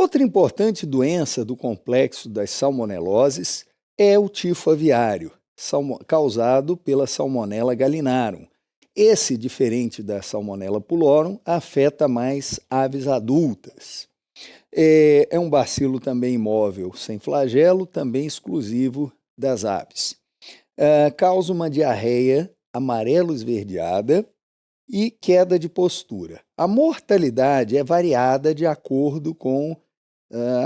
Outra importante doença do complexo das salmoneloses é o tifo aviário, causado pela Salmonella gallinarum. Esse, diferente da Salmonella pullorum, afeta mais aves adultas. É um bacilo também imóvel, sem flagelo, também exclusivo das aves. Causa uma diarreia amarelo-esverdeada e queda de postura. A mortalidade é variada de acordo com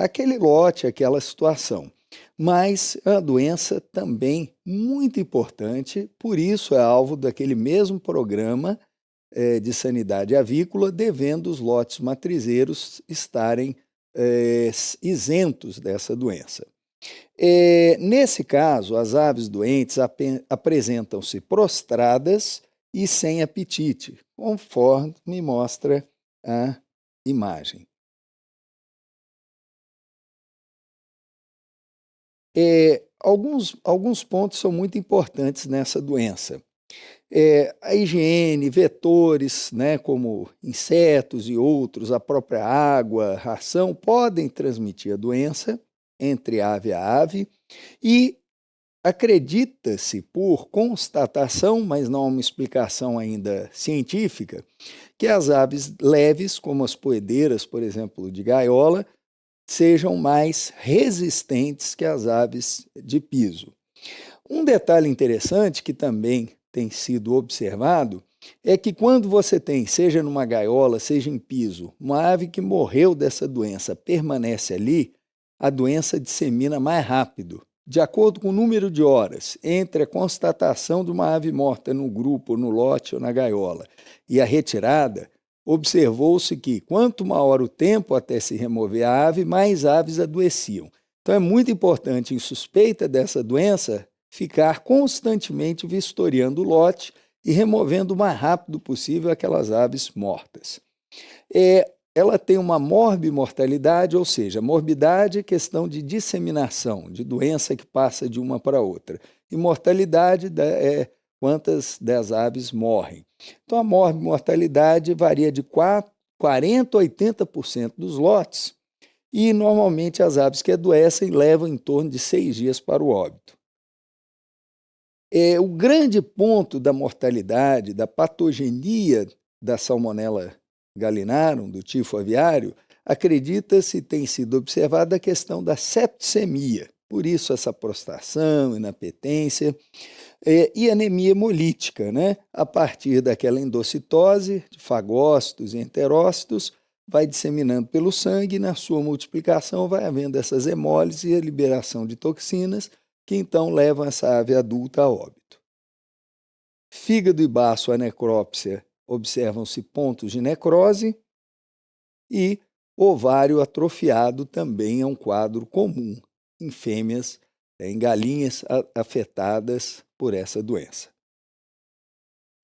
aquele lote, aquela situação. Mas é uma doença também muito importante, por isso é alvo daquele mesmo programa de sanidade avícola, devendo os lotes matrizeiros estarem isentos dessa doença. Nesse caso, as aves doentes apresentam-se prostradas e sem apetite, conforme mostra a imagem. Alguns pontos são muito importantes nessa doença. A higiene, vetores, né, como insetos e outros, a própria água, ração, podem transmitir a doença entre ave a ave e acredita-se, por constatação, mas não uma explicação ainda científica, que as aves leves, como as poedeiras, por exemplo, de gaiola, sejam mais resistentes que as aves de piso. Um detalhe interessante que também tem sido observado é que quando você tem, seja numa gaiola, seja em piso, uma ave que morreu dessa doença permanece ali, a doença dissemina mais rápido. De acordo com o número de horas entre a constatação de uma ave morta no grupo, no lote ou na gaiola e a retirada, observou-se que quanto maior o tempo até se remover a ave, mais aves adoeciam. Então é muito importante, em suspeita dessa doença, ficar constantemente vistoriando o lote e removendo o mais rápido possível aquelas aves mortas. Ela tem uma morbimortalidade, ou seja, morbidade é questão de disseminação, de doença que passa de uma para outra. E mortalidade é quantas das aves morrem. Então, a morbimortalidade varia de 40% a 80% dos lotes, e normalmente as aves que adoecem levam em torno de 6 dias para o óbito. O grande ponto da mortalidade, da patogenia da Salmonella gallinarum, do tifo aviário, acredita-se tem sido observada a questão da septicemia, por isso essa prostração, inapetência e anemia hemolítica, né? A partir daquela endocitose de fagócitos e enterócitos, vai disseminando pelo sangue e na sua multiplicação vai havendo essas hemólises e a liberação de toxinas que então levam essa ave adulta a óbito. Fígado e baço, a necrópsia, observam-se pontos de necrose e ovário atrofiado também é um quadro comum em fêmeas, em galinhas afetadas por essa doença.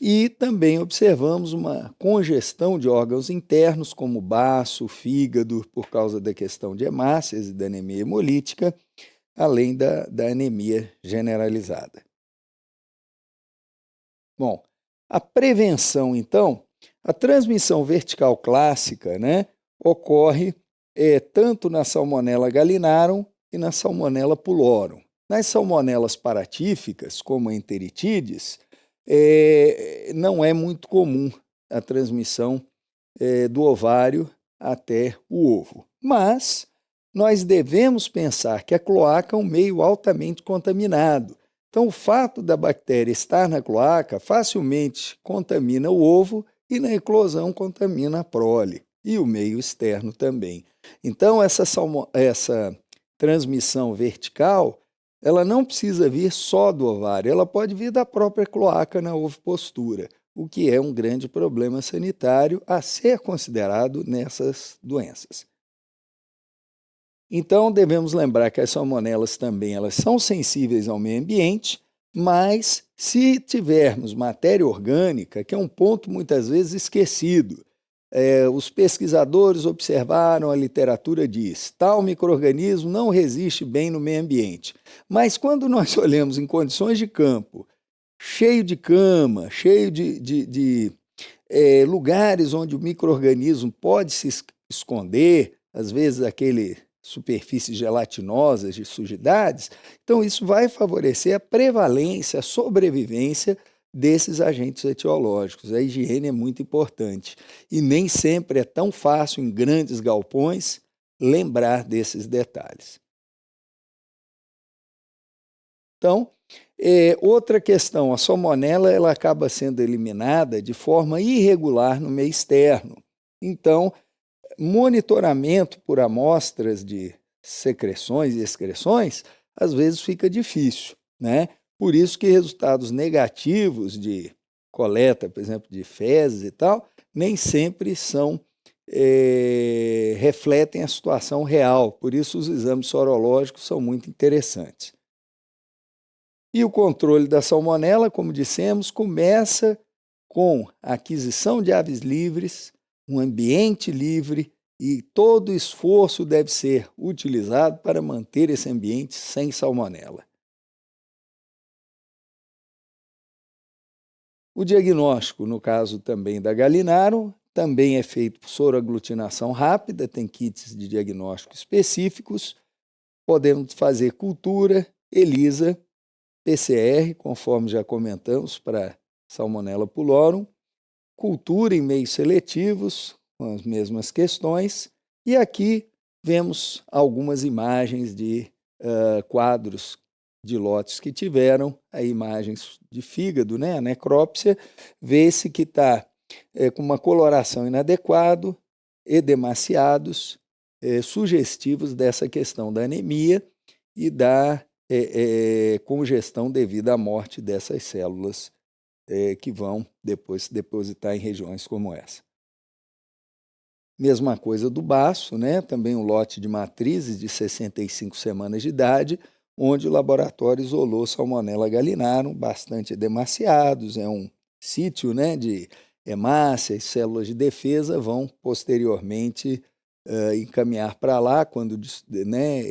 E também observamos uma congestão de órgãos internos, como baço, fígado, por causa da questão de hemácias e da anemia hemolítica, além da anemia generalizada. Bom, a prevenção, então, a transmissão vertical clássica, né, ocorre tanto na Salmonella gallinarum e na Salmonella pullorum. Nas salmonelas paratíficas, como a enteritidis, não é muito comum a transmissão do ovário até o ovo. Mas nós devemos pensar que a cloaca é um meio altamente contaminado. Então, o fato da bactéria estar na cloaca facilmente contamina o ovo e na eclosão contamina a prole e o meio externo também. Então, essa transmissão vertical, ela não precisa vir só do ovário, ela pode vir da própria cloaca na ovipostura, o que é um grande problema sanitário a ser considerado nessas doenças. Então, devemos lembrar que as salmonelas também elas são sensíveis ao meio ambiente, mas se tivermos matéria orgânica, que é um ponto muitas vezes esquecido, os pesquisadores observaram, a literatura diz, tal micro-organismo não resiste bem no meio ambiente. Mas quando nós olhamos em condições de campo, cheio de cama, cheio de lugares onde o micro-organismo pode se esconder, às vezes aquele superfícies gelatinosas de sujidades. Então, isso vai favorecer a prevalência, a sobrevivência desses agentes etiológicos. A higiene é muito importante e nem sempre é tão fácil em grandes galpões lembrar desses detalhes. Então, outra questão, a salmonela ela acaba sendo eliminada de forma irregular no meio externo. Então, monitoramento por amostras de secreções e excreções, às vezes fica difícil, né? Por isso que resultados negativos de coleta, por exemplo, de fezes e tal, nem sempre refletem a situação real. Por isso os exames sorológicos são muito interessantes. E o controle da salmonela, como dissemos, começa com a aquisição de aves livres, um ambiente livre, e todo esforço deve ser utilizado para manter esse ambiente sem salmonela. O diagnóstico, no caso também da Gallinaro, também é feito por soroaglutinação rápida, tem kits de diagnóstico específicos, podemos fazer cultura, ELISA, PCR, conforme já comentamos, para Salmonella pulorum, cultura em meios seletivos, com as mesmas questões, e aqui vemos algumas imagens de quadros de lotes que tiveram imagens de fígado, né, a necrópsia, vê-se que está com uma coloração inadequada, edemaciados, sugestivos dessa questão da anemia e da congestão devido à morte dessas células que vão depois se depositar em regiões como essa. Mesma coisa do baço, né? Também um lote de matrizes de 65 semanas de idade, onde o laboratório isolou Salmonella gallinarum, bastante edemaciados, é um sítio, né, de hemácias, células de defesa vão posteriormente encaminhar para lá quando, né,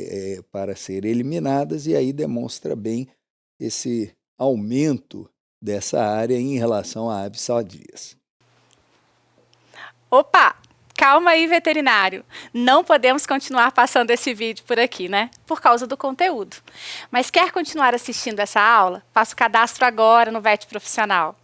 para serem eliminadas, e aí demonstra bem esse aumento dessa área em relação a aves sadias. Opa! Calma aí, veterinário. Não podemos continuar passando esse vídeo por aqui, né? Por causa do conteúdo. Mas quer continuar assistindo essa aula? Faça o cadastro agora no VET Profissional.